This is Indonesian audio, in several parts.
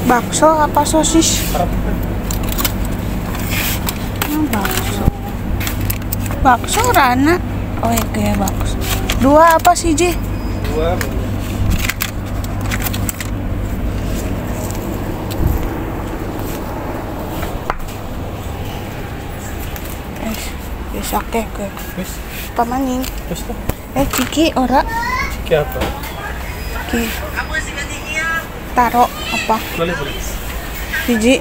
Bakso apa sosis? Bakso. Bakso Rana. Oh iya kayak bakso. Dua apa sih Ji? Dua. Bisa kek. Wis. Pamaning. Wis tuh. Ciki ora. Ciki apa? Ciki. Taro apa? Boleh. Hiji.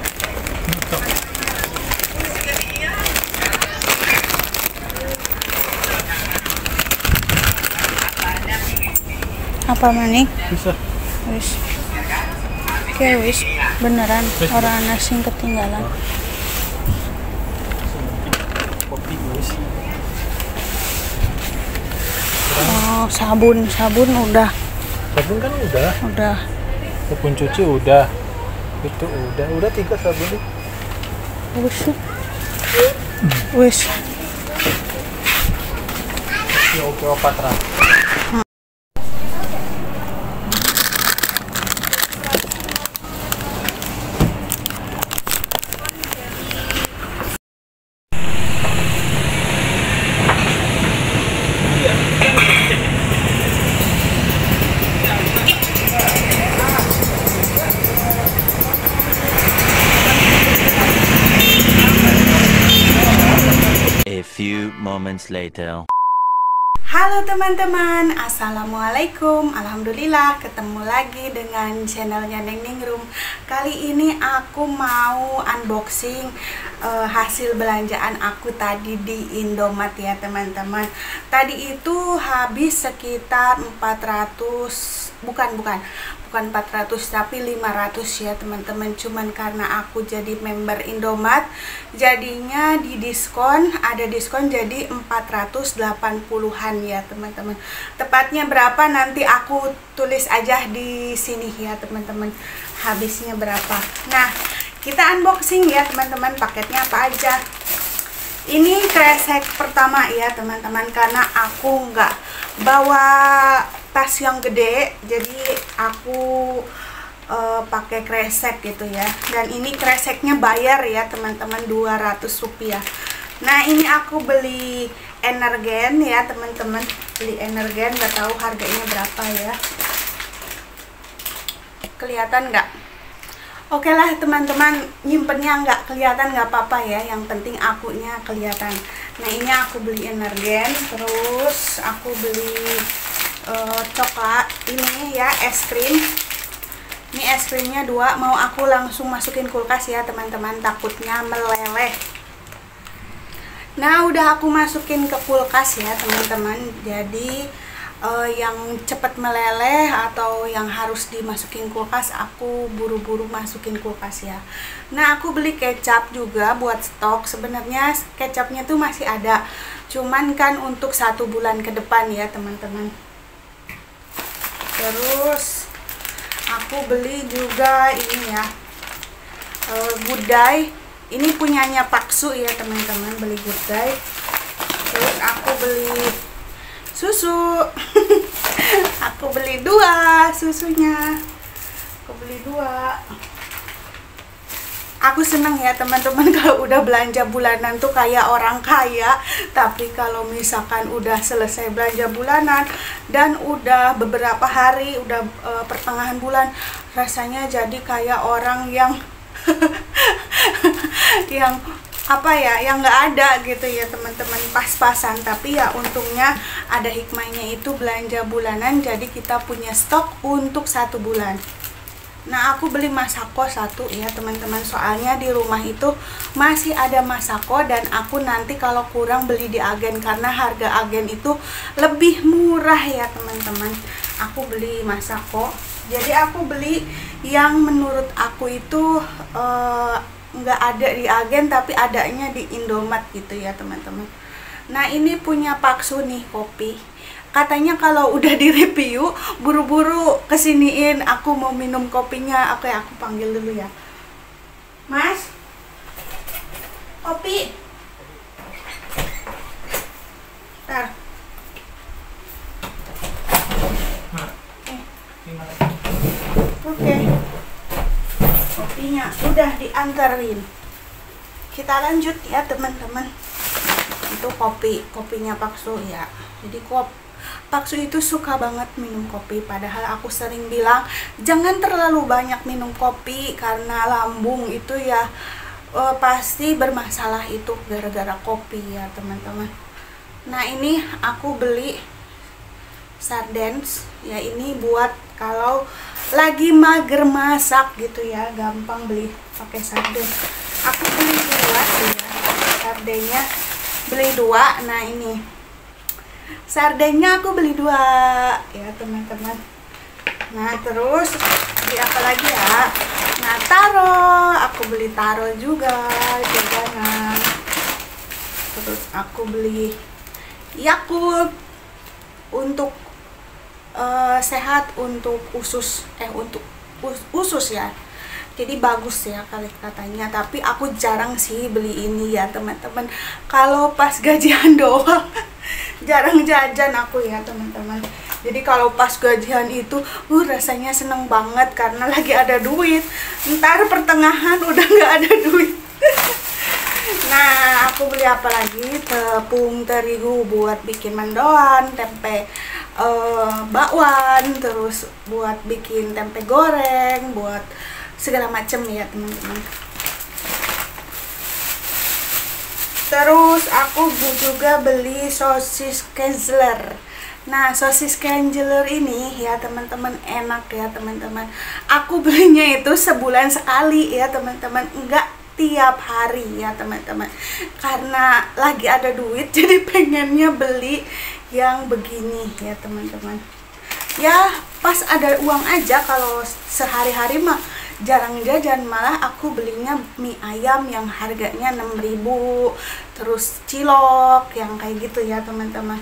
Apa maning? Bisa. Wis. Oke wis, beneran orang nasi ketinggalan. Kopi wis. Oh, sabun udah. Sabun kan udah. Udah. Sabun cuci udah. Itu udah 3 sabun nih. Wis. Oke, 400. A few moments later. Halo teman-teman, assalamualaikum. Alhamdulillah ketemu lagi dengan channelnya Neng Ningrum. Kali ini aku mau unboxing hasil belanjaan aku tadi di Indomaret ya teman-teman. Tadi itu habis sekitar 400, bukan 400 tapi 500 ya teman-teman. Cuman karena aku jadi member Indomaret jadinya di diskon, ada diskon jadi 480-an ya teman-teman. Tepatnya berapa nanti aku tulis aja di sini ya teman-teman, habisnya berapa. Nah, kita unboxing ya teman-teman, paketnya apa aja. Ini kresek pertama ya teman-teman, karena aku nggak bawa tas yang gede, jadi aku pakai kresek gitu ya. Dan ini kreseknya bayar ya teman-teman, 200 rupiah. Nah, ini aku beli Energen ya teman-teman, beli Energen, nggak tahu harganya berapa ya. Kelihatan nggak? Oke lah teman-teman, nyimpennya nggak kelihatan nggak apa-apa ya, yang penting akunya kelihatan. Nah, ini aku beli Energen, terus aku beli coklat ini ya, es krim. Ini es krimnya 2, mau aku langsung masukin kulkas ya teman-teman, takutnya meleleh. Nah, udah aku masukin ke kulkas ya teman-teman. Jadi yang cepat meleleh atau yang harus dimasukin kulkas, aku buru-buru masukin kulkas ya. Nah, aku beli kecap juga buat stok. Sebenarnya kecapnya tuh masih ada, cuman kan untuk 1 bulan ke depan ya teman-teman. Terus aku beli juga ini ya, Good Day. Ini punyanya Paksu ya teman-teman, beli Good Day. Terus aku beli susu. Aku beli 2 susunya. Aku beli 2. Aku seneng ya teman-teman kalau udah belanja bulanan tuh kayak orang kaya. Tapi kalau misalkan udah selesai belanja bulanan dan udah beberapa hari, udah pertengahan bulan, rasanya jadi kayak orang yang yang apa ya, yang nggak ada gitu ya teman-teman, pas-pasan. Tapi ya untungnya ada hikmahnya itu belanja bulanan, jadi kita punya stok untuk 1 bulan. Nah, aku beli Masako 1 ya teman-teman, soalnya di rumah itu masih ada Masako, dan aku nanti kalau kurang beli di agen karena harga agen itu lebih murah ya teman-teman. Aku beli Masako, jadi aku beli yang menurut aku itu nggak ada di agen tapi adanya di Indomaret gitu ya teman-teman. Nah, ini punya Paksu nih, kopi. Katanya kalau udah di review buru-buru kesiniin, aku mau minum kopinya. Oke, aku panggil dulu ya. Mas, kopi. Ntar. Oke. kopinya udah diantarin. Kita lanjut ya teman-teman. Itu kopinya Pak Su ya. Jadi Pak Su itu suka banget minum kopi, padahal aku sering bilang jangan terlalu banyak minum kopi karena lambung itu ya pasti bermasalah itu gara-gara kopi ya teman-teman. Nah ini aku beli Sardens ya, ini buat kalau lagi mager masak gitu ya, gampang beli pakai sarden. Aku beli 2 ya, sardennya beli 2. Nah ini sardennya aku beli 2 ya teman-teman. Nah terus beli apa lagi ya? Nah taro, aku beli taro juga jajanan. Terus aku beli Yakult untuk sehat, untuk usus usus ya. Jadi bagus ya kali katanya, tapi aku jarang sih beli ini ya teman-teman. Kalau pas gajian doang jarang jajan aku ya teman-teman. Jadi kalau pas gajian itu rasanya seneng banget karena lagi ada duit. Ntar pertengahan udah nggak ada duit. Nah aku beli apa lagi? Tepung terigu buat bikin mendoan, tempe bakwan, terus buat bikin tempe goreng, buat segala macam ya teman-teman. Terus aku juga beli sosis Kenzler. Nah sosis Kenzler ini ya teman-teman enak ya teman-teman. Aku belinya itu sebulan sekali ya teman-teman, enggak tiap hari ya teman-teman, karena lagi ada duit jadi pengennya beli yang begini ya teman-teman. Ya pas ada uang aja, kalau sehari-hari mah jarang jajan, malah aku belinya mie ayam yang harganya 6.000, terus cilok yang kayak gitu ya teman-teman.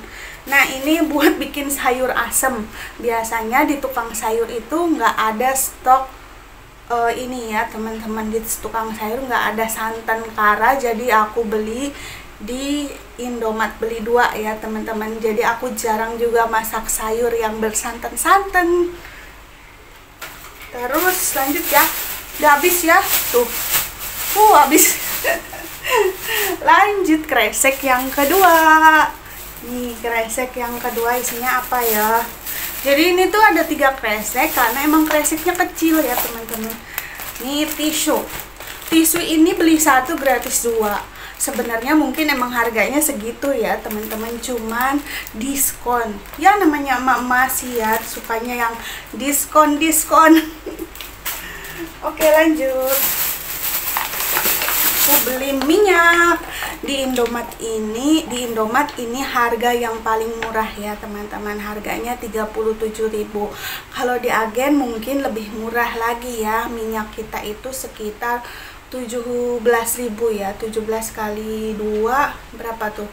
Nah ini buat bikin sayur asem. Biasanya di tukang sayur itu nggak ada stok ini ya teman-teman, di tukang sayur nggak ada santan kara, jadi aku beli di Indomaret, beli 2 ya teman-teman. Jadi aku jarang juga masak sayur yang bersantan-santan. Terus lanjut ya, udah habis ya tuh, habis. Lanjut kresek yang kedua. Nih kresek yang kedua isinya apa ya? Jadi ini tuh ada 3 kresek karena emang kreseknya kecil ya teman-teman. Nih tisu ini beli 1 gratis 2. Sebenarnya mungkin emang harganya segitu ya teman-teman, cuman diskon ya, namanya emak-emak sih ya sukanya yang diskon. Oke lanjut, aku beli minyak di Indomaret ini harga yang paling murah ya teman-teman, harganya 37.000. Kalau di agen mungkin lebih murah lagi ya. Minyak kita itu sekitar 17.000 ya, 17 kali 2 berapa tuh?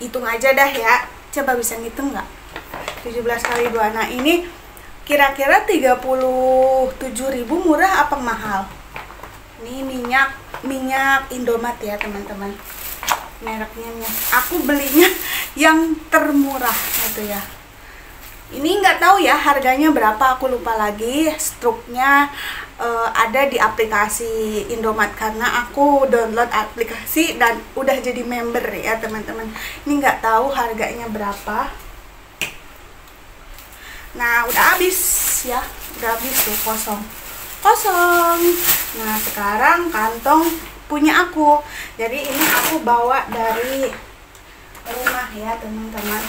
Hitung aja dah ya, coba bisa ngitung nggak? 17 kali 2, nah ini kira-kira 37.000 murah apa mahal? Ini minyak Indomaret ya teman-teman, mereknya aku belinya yang termurah gitu ya. Ini nggak tahu ya harganya berapa, aku lupa lagi. Struknya ada di aplikasi Indomaret karena aku download aplikasi dan udah jadi member ya teman-teman. Ini nggak tahu harganya berapa. Nah udah habis ya, udah habis tuh, kosong. Nah sekarang kantong punya aku, jadi ini aku bawa dari rumah ya teman-teman.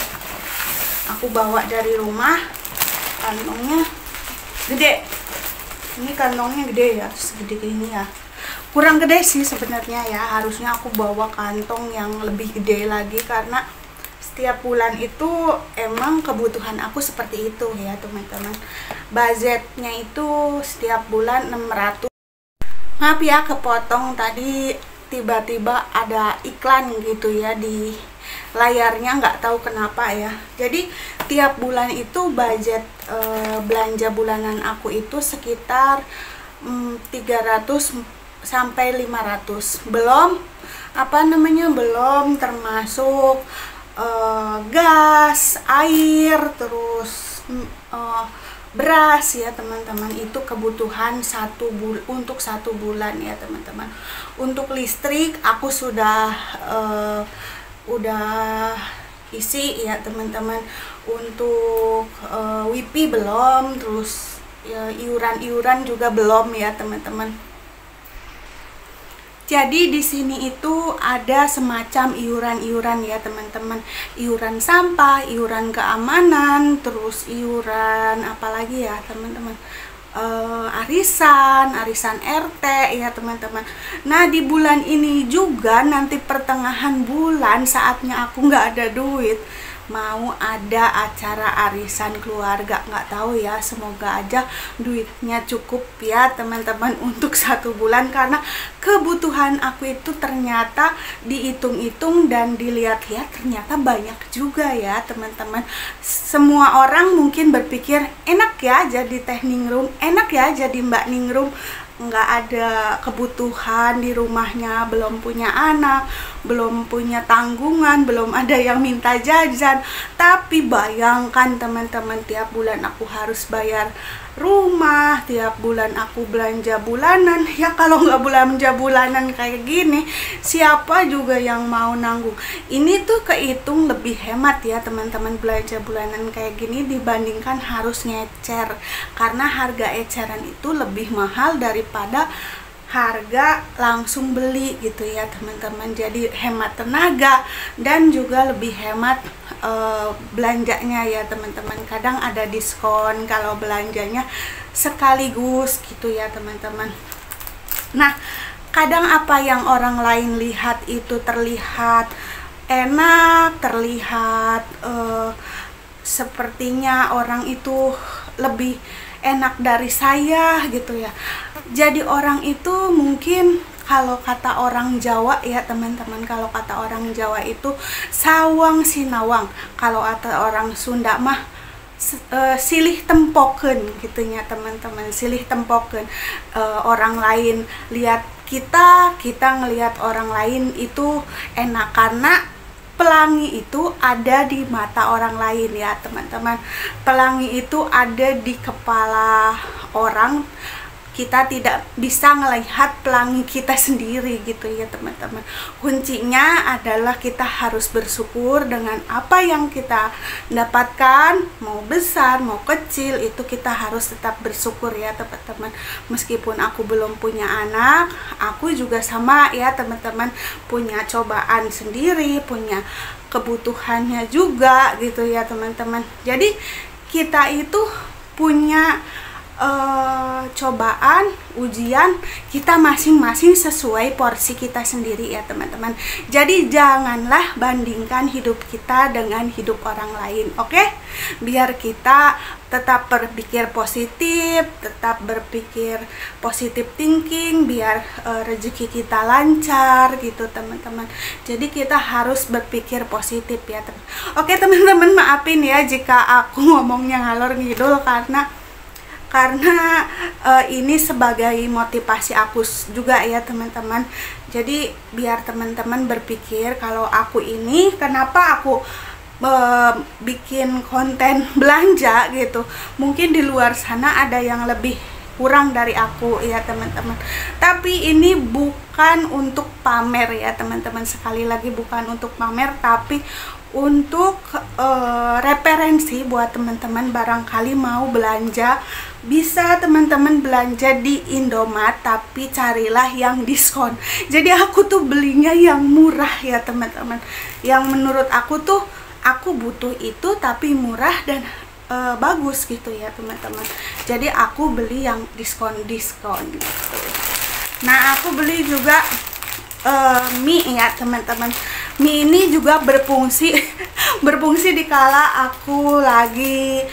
Aku bawa dari rumah, kantongnya gede. Ini kantongnya gede ya, segede ini ya. Kurang gede sih sebenarnya ya, harusnya aku bawa kantong yang lebih gede lagi karena setiap bulan itu emang kebutuhan aku seperti itu ya teman-teman. Budgetnya itu setiap bulan 600. Maaf ya kepotong tadi, tiba-tiba ada iklan gitu ya di layarnya, nggak tahu kenapa ya. Jadi tiap bulan itu budget belanja bulanan aku itu sekitar 300 sampai 500. Belum belum termasuk gas, air, terus beras ya teman-teman. Itu kebutuhan untuk 1 bulan ya teman-teman. Untuk listrik aku sudah isi ya teman-teman. Untuk WiFi belum, terus iuran juga belum ya teman-teman. Jadi di sini itu ada semacam iuran-iuran ya teman-teman. Iuran sampah, iuran keamanan, terus iuran apalagi ya teman-teman, arisan RT ya teman-teman. Nah di bulan ini juga nanti pertengahan bulan saatnya aku nggak ada duit, mau ada acara arisan keluarga, nggak tahu ya, semoga aja duitnya cukup ya teman-teman untuk 1 bulan, karena kebutuhan aku itu ternyata dihitung-hitung dan dilihat-lihat ternyata banyak juga ya teman-teman. Semua orang mungkin berpikir enak ya jadi teh ningrum, enak ya jadi mbak ningrum, nggak ada kebutuhan di rumahnya, belum punya anak, belum punya tanggungan, belum ada yang minta jajan. Tapi bayangkan teman-teman, tiap bulan aku harus bayar rumah, tiap bulan aku belanja bulanan. Ya kalau nggak belanja bulanan kayak gini, siapa juga yang mau nanggung? Ini tuh kehitung lebih hemat ya teman-teman, belanja bulanan kayak gini dibandingkan harus ngecer, karena harga eceran itu lebih mahal daripada harga langsung beli gitu ya teman-teman. Jadi hemat tenaga dan juga lebih hemat belanjanya ya teman-teman. Kadang ada diskon kalau belanjanya sekaligus gitu ya teman-teman. Nah kadang apa yang orang lain lihat itu terlihat enak, terlihat sepertinya orang itu lebih enak dari saya gitu ya. Jadi orang itu mungkin, kalau kata orang Jawa ya teman-teman, kalau kata orang Jawa itu sawang sinawang, kalau kata orang Sunda mah silih tempoken gitu ya teman-teman, silih tempoken. Orang lain lihat kita ngelihat orang lain itu enak, karena pelangi itu ada di mata orang lain ya teman-teman. Pelangi itu ada di kepala orang, kita tidak bisa melihat pelangi kita sendiri gitu ya teman-teman. Kuncinya adalah kita harus bersyukur dengan apa yang kita dapatkan, mau besar mau kecil, itu kita harus tetap bersyukur ya teman-teman. Meskipun aku belum punya anak, aku juga sama ya teman-teman, punya cobaan sendiri, punya kebutuhannya juga gitu ya teman-teman. Jadi kita itu punya cobaan, ujian kita masing-masing sesuai porsi kita sendiri ya teman-teman. Jadi janganlah bandingkan hidup kita dengan hidup orang lain, oke? Biar kita tetap berpikir positif, tetap berpikir positive thinking, biar rezeki kita lancar gitu teman-teman. Jadi kita harus berpikir positif ya teman. Oke teman-teman, maafin ya jika aku ngomongnya ngalor ngidul, karena ini sebagai motivasi aku juga ya teman-teman. Jadi biar teman-teman berpikir kalau aku ini, kenapa aku bikin konten belanja gitu, mungkin di luar sana ada yang lebih kurang dari aku ya teman-teman. Tapi ini bukan untuk pamer ya teman-teman, sekali lagi bukan untuk pamer, tapi untuk referensi buat teman-teman. Barangkali mau belanja, bisa teman-teman belanja di Indomaret, tapi carilah yang diskon. Jadi aku tuh belinya yang murah ya teman-teman, yang menurut aku tuh aku butuh itu tapi murah dan bagus gitu ya teman-teman. Jadi aku beli yang diskon gitu. Nah aku beli juga mie ya teman-teman. Mie ini juga berfungsi dikala aku lagi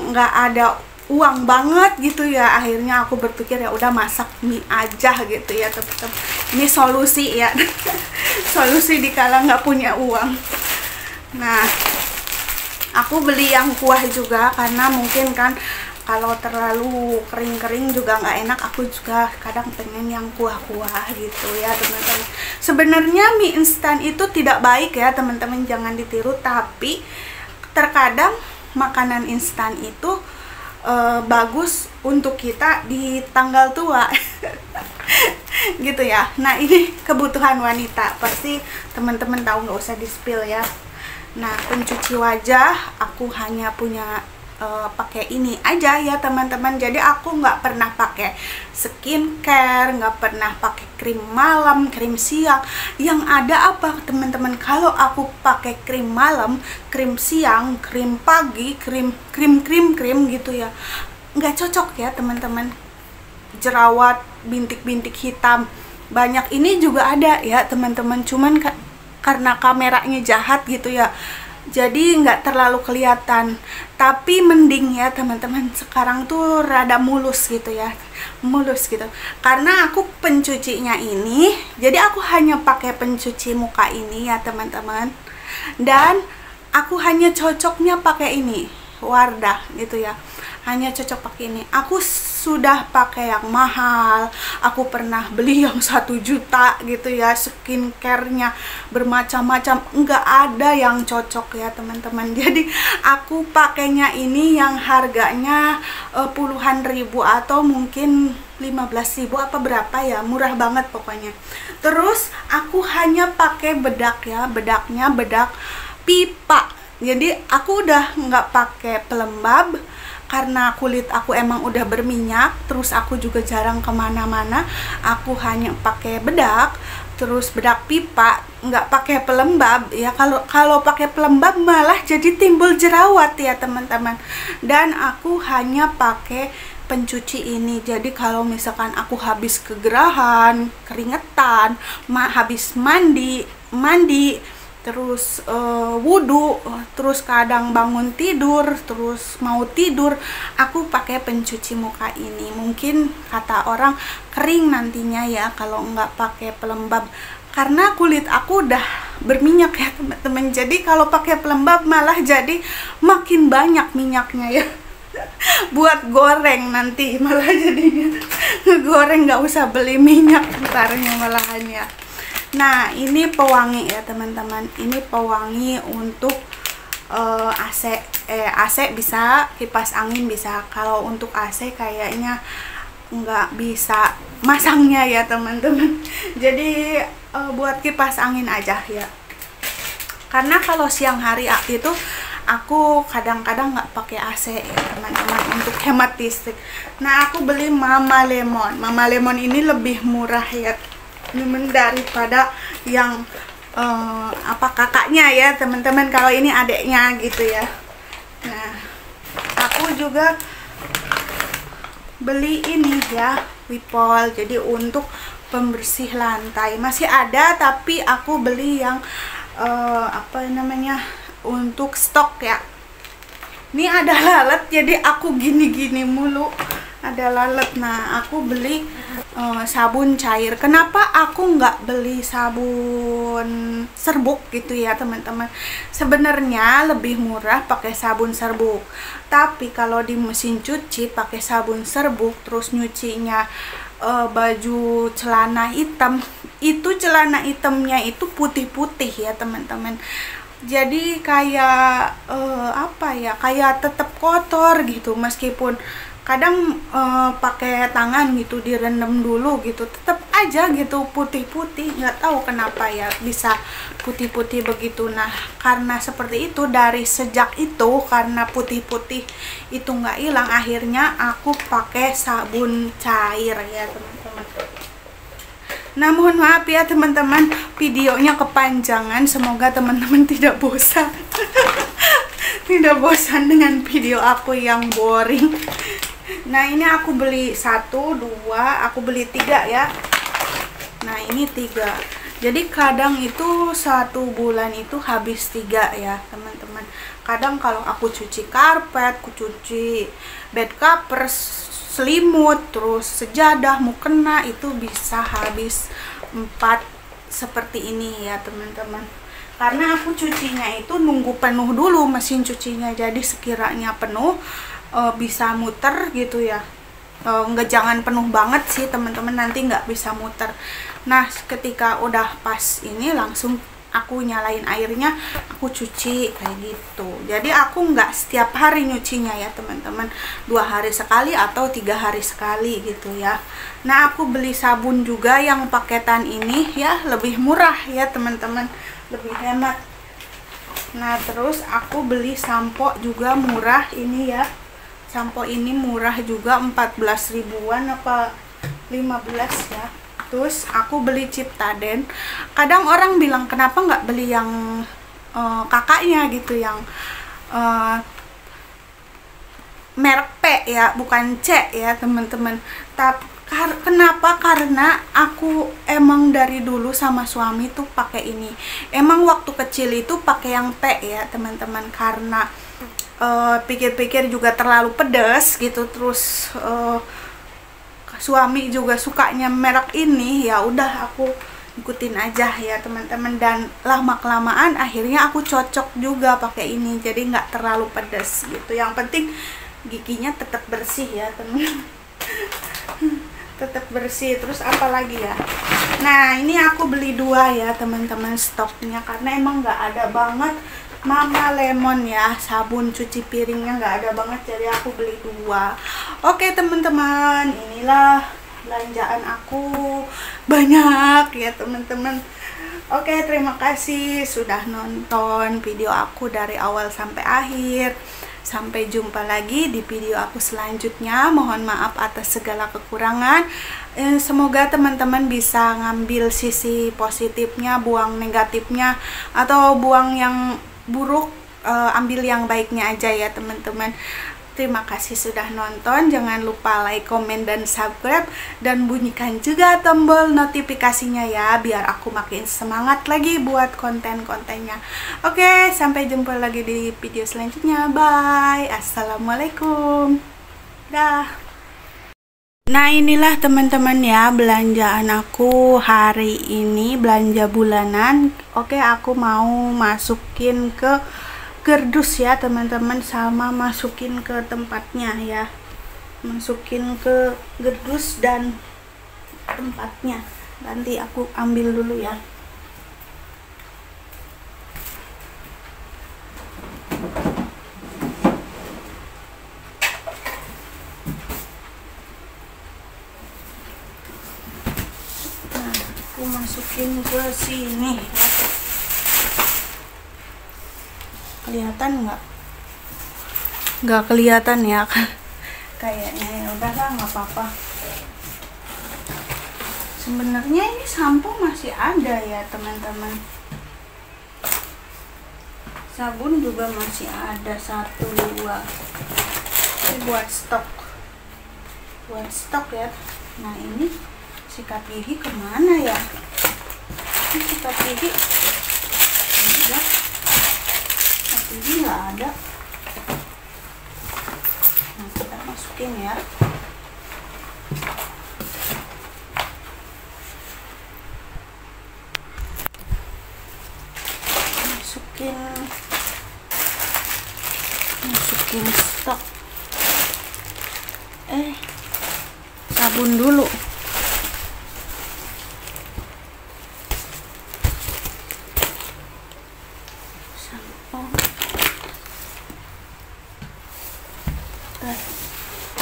nggak ada uang banget gitu ya. Akhirnya aku berpikir ya udah masak mie aja gitu ya teman-teman. Ini solusi ya. Solusi dikala nggak punya uang. Nah aku beli yang kuah juga, karena mungkin kan kalau terlalu kering-kering juga nggak enak. Aku juga kadang pengen yang kuah-kuah gitu ya teman-teman. Sebenarnya mie instan itu tidak baik ya teman-teman, jangan ditiru. Tapi terkadang makanan instan itu bagus untuk kita di tanggal tua. Gitu ya. Nah, ini kebutuhan wanita, pasti teman-teman tahu, nggak usah di-spill ya. Nah, pencuci wajah aku hanya punya pakai ini aja ya teman-teman. Jadi aku nggak pernah pakai skincare, nggak pernah pakai krim malam, krim siang. Yang ada apa teman-teman, kalau aku pakai krim malam, krim siang, krim pagi, krim gitu ya, nggak cocok ya teman-teman. Jerawat, bintik-bintik hitam banyak ini juga ada ya teman-teman, cuman karena kameranya jahat gitu ya, jadi nggak terlalu kelihatan. Tapi mending ya teman-teman, sekarang tuh rada mulus gitu ya, mulus gitu. Karena aku pencucinya ini, jadi aku hanya pakai pencuci muka ini ya teman-teman. Dan aku hanya cocoknya pakai ini, Wardah gitu ya, hanya cocok pakai ini. Aku sudah pakai yang mahal, aku pernah beli yang 1 juta gitu ya, skincare-nya bermacam-macam, nggak ada yang cocok ya teman-teman. Jadi aku pakainya ini yang harganya puluhan ribu atau mungkin 15.000 apa berapa ya, murah banget pokoknya. Terus aku hanya pakai bedak ya, bedaknya bedak pipa. Jadi aku udah nggak pakai pelembab karena kulit aku emang udah berminyak. Terus aku juga jarang kemana-mana, aku hanya pakai bedak, terus bedak pipa, nggak pakai pelembab ya. Kalau pakai pelembab malah jadi timbul jerawat ya teman-teman. Dan aku hanya pakai pencuci ini. Jadi kalau misalkan aku habis kegerahan, keringetan, habis mandi terus wudhu, terus kadang bangun tidur, terus mau tidur, aku pakai pencuci muka ini. Mungkin kata orang kering nantinya ya kalau nggak pakai pelembab, karena kulit aku udah berminyak ya teman-teman. Jadi kalau pakai pelembab malah jadi makin banyak minyaknya ya. Buat goreng nanti malah jadinya ngegoreng, nggak usah beli minyak ntarnya malahan ya. Nah, ini pewangi ya teman-teman. Ini pewangi untuk AC bisa, kipas angin bisa. Kalau untuk AC kayaknya nggak bisa masangnya ya teman-teman. Jadi buat kipas angin aja ya. Karena kalau siang hari itu aku kadang-kadang nggak pakai AC ya teman-teman, untuk hemat listrik. Nah, aku beli Mama Lemon. Mama Lemon ini lebih murah ya daripada yang kakaknya ya teman-teman. Kalau ini adeknya gitu ya. Nah, aku juga beli ini ya, Wipol. Jadi untuk pembersih lantai masih ada, tapi aku beli yang untuk stok ya. Ini ada lalat, jadi aku gini-gini mulu, ada lalat. Nah, aku beli sabun cair. Kenapa aku nggak beli sabun serbuk gitu ya teman-teman? Sebenarnya lebih murah pakai sabun serbuk, tapi kalau di mesin cuci pakai sabun serbuk terus nyucinya baju celana hitam, itu celana hitamnya itu putih-putih ya teman-teman. Jadi kayak kayak tetap kotor gitu, meskipun kadang pakai tangan gitu direndam dulu gitu, tetap aja gitu putih-putih. Nggak tahu kenapa ya bisa putih-putih begitu. Nah, karena seperti itu, dari sejak itu karena putih-putih itu nggak hilang, akhirnya aku pakai sabun cair ya teman-teman. Nah, mohon maaf ya teman-teman, videonya kepanjangan. Semoga teman-teman tidak bosan tidak bosan dengan video aku yang boring. Nah, ini aku beli 1, 2, aku beli 3 ya. Nah, ini 3. Jadi kadang itu 1 bulan itu habis 3 ya teman-teman. Kadang kalau aku cuci karpet, aku cuci bed cover, selimut, terus sejadah, mukena, itu bisa habis 4 seperti ini ya teman-teman. Karena aku cucinya itu nunggu penuh dulu mesin cucinya, jadi sekiranya penuh bisa muter gitu ya. Nggak, jangan penuh banget sih teman-teman, nanti nggak bisa muter. Nah, ketika udah pas ini langsung aku nyalain airnya, aku cuci kayak gitu. Jadi aku nggak setiap hari nyucinya ya teman-teman, 2 hari sekali atau 3 hari sekali gitu ya. Nah aku beli sabun juga yang paketan ini ya, lebih murah ya teman-teman, lebih hemat. Nah terus aku beli sampo juga murah ini ya, sampo ini murah juga 14 ribuan apa 15 ya. Terus aku beli Ciptaden. Kadang orang bilang kenapa nggak beli yang kakaknya gitu, yang merek P ya, bukan C ya teman-teman. Tapi kenapa? Karena aku emang dari dulu sama suami tuh pakai ini. Emang waktu kecil itu pakai yang P ya teman-teman, karena pikir-pikir juga terlalu pedas gitu. Terus suami juga sukanya merek ini, ya udah aku ikutin aja ya teman-teman. Dan lama kelamaan akhirnya aku cocok juga pakai ini, jadi nggak terlalu pedas gitu. Yang penting giginya tetap bersih ya teman. Tetap bersih. Terus apa lagi ya, nah ini aku beli 2 ya teman-teman stoknya, karena emang nggak ada banget Mama Lemon ya, sabun cuci piringnya nggak ada banget, jadi aku beli 2. Oke teman-teman, inilah belanjaan aku, banyak ya teman-teman. Oke, terima kasih sudah nonton video aku dari awal sampai akhir. Sampai jumpa lagi di video aku selanjutnya. Mohon maaf atas segala kekurangan. Semoga teman-teman bisa ngambil sisi positifnya, buang negatifnya, atau buang yang buruk, ambil yang baiknya aja ya teman-teman. Terima kasih sudah nonton. Jangan lupa like, komen, dan subscribe, dan bunyikan juga tombol notifikasinya ya, biar aku makin semangat lagi buat konten-kontennya. Oke, sampai jumpa lagi di video selanjutnya. Bye. Assalamualaikum. Dah. Nah inilah teman-teman ya belanjaan aku hari ini, belanja bulanan. Oke, aku mau masukin ke kardus ya teman-teman, sama masukin ke tempatnya ya, masukin ke kardus dan tempatnya. Nanti aku ambil dulu ya. Nah, aku masukin ke sini ya. Kelihatan nggak kelihatan ya kayaknya, ya udahlah nggak apa-apa. Sebenarnya ini sampo masih ada ya teman-teman, sabun juga masih ada 1, 2. Ini buat stok ya. Nah ini sikat gigi kemana ya, ini sikat gigi enggak, ini nggak ada. Nah kita masukin ya. Masukin stok. Sabun dulu.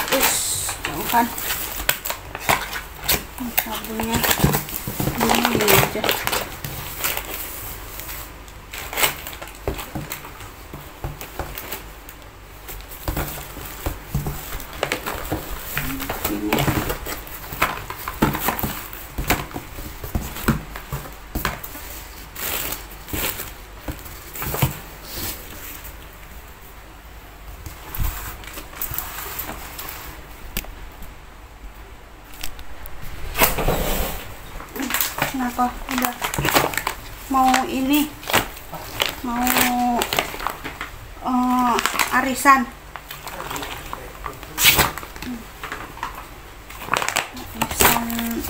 Terus jauhkan sabunnya dulu aja. Ini kenapa udah mau ini, mau arisan.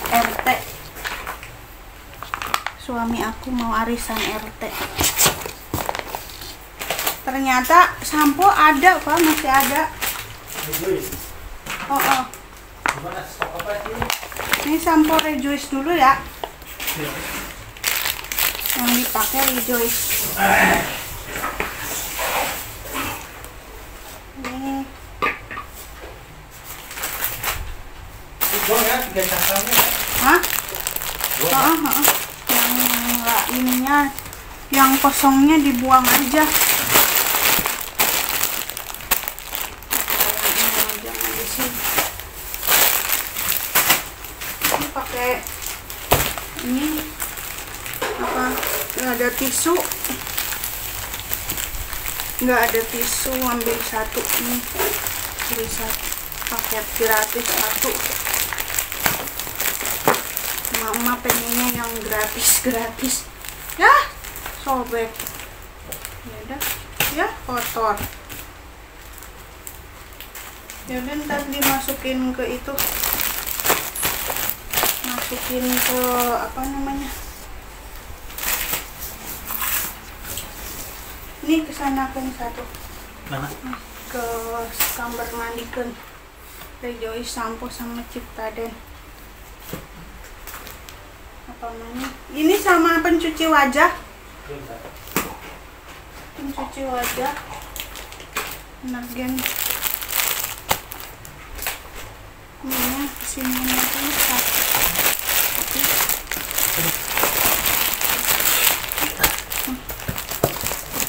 RT, suami aku mau arisan RT. Ternyata sampo ada Pak, masih ada. Oh. Ini sampo Rejoice dulu ya. yang dipakai Rejoice. Ini Buang ya, 3 cangkangnya. hah? Yang enggak ininya, yang kosongnya dibuang aja. Jangan di sini. Ini pakai ini apa? Nggak ada tisu. Nggak ada tisu, ambil satu nih. Beli satu paket gratis satu. Mama pengennya yang gratis ya, sobek ya udah ya, kotor ya udah, ntar dimasukin ke itu, masukin ke apa namanya, ini kesanakan satu Mana? ke kamar mandikan Rejoice sampo sama Ciptaden. Apa namanya? Ini sama pencuci wajah. Pencuci wajah. Energen. Ini kesini aja satu.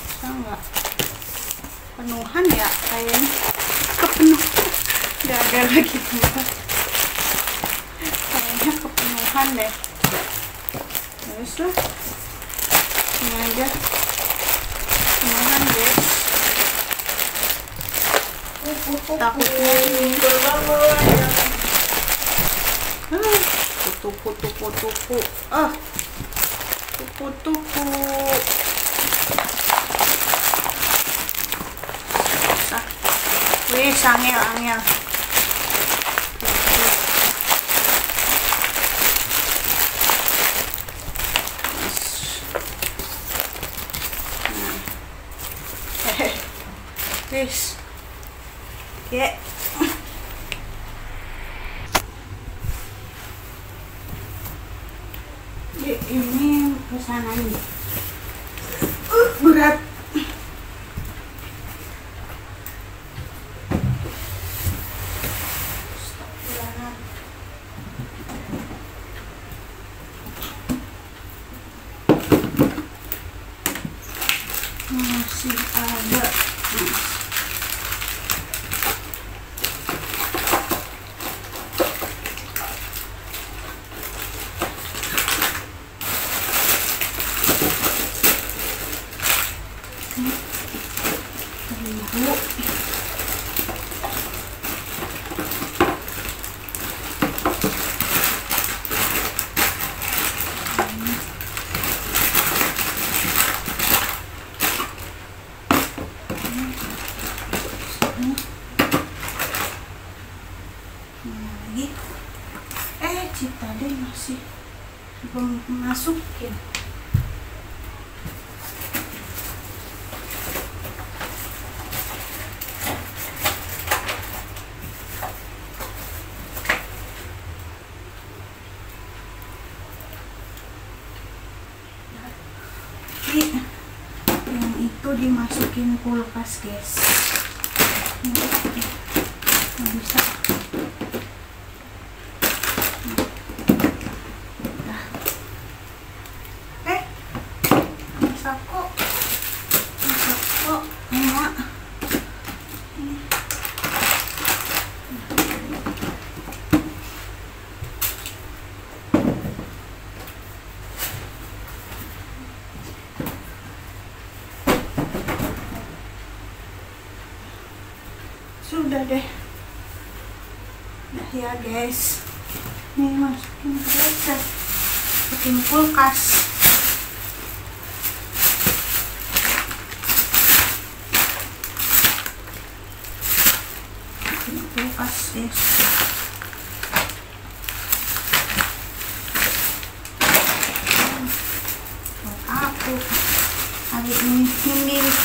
Bisa nggak? Penuhan ya kayaknya. Kepenuhan. Nggak ada lagi tempat. Kayaknya kepenuhan deh. Terus lah, ini aja penuhan guys. Takutnya ini tuku wih, angel guys, ya. Ini pesanannya berat. Masih ada. Lagi Ciptaden masih belum masukin. Yang itu dimasukin kulkas guys. Nggak bisa. Emak. Sudah deh. Nah ya guys, ini masukin kulkas, masukin kulkas. Kulkas guys. Buat aku hari ini guys.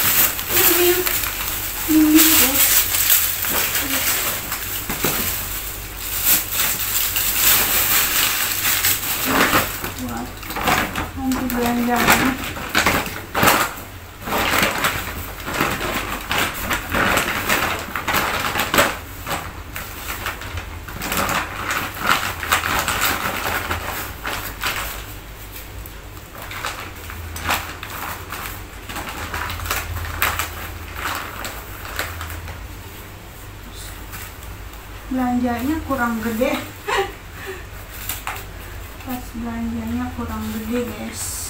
Buat nanti belanjaan. belanjanya kurang gede. Tas belanjanya kurang gede guys.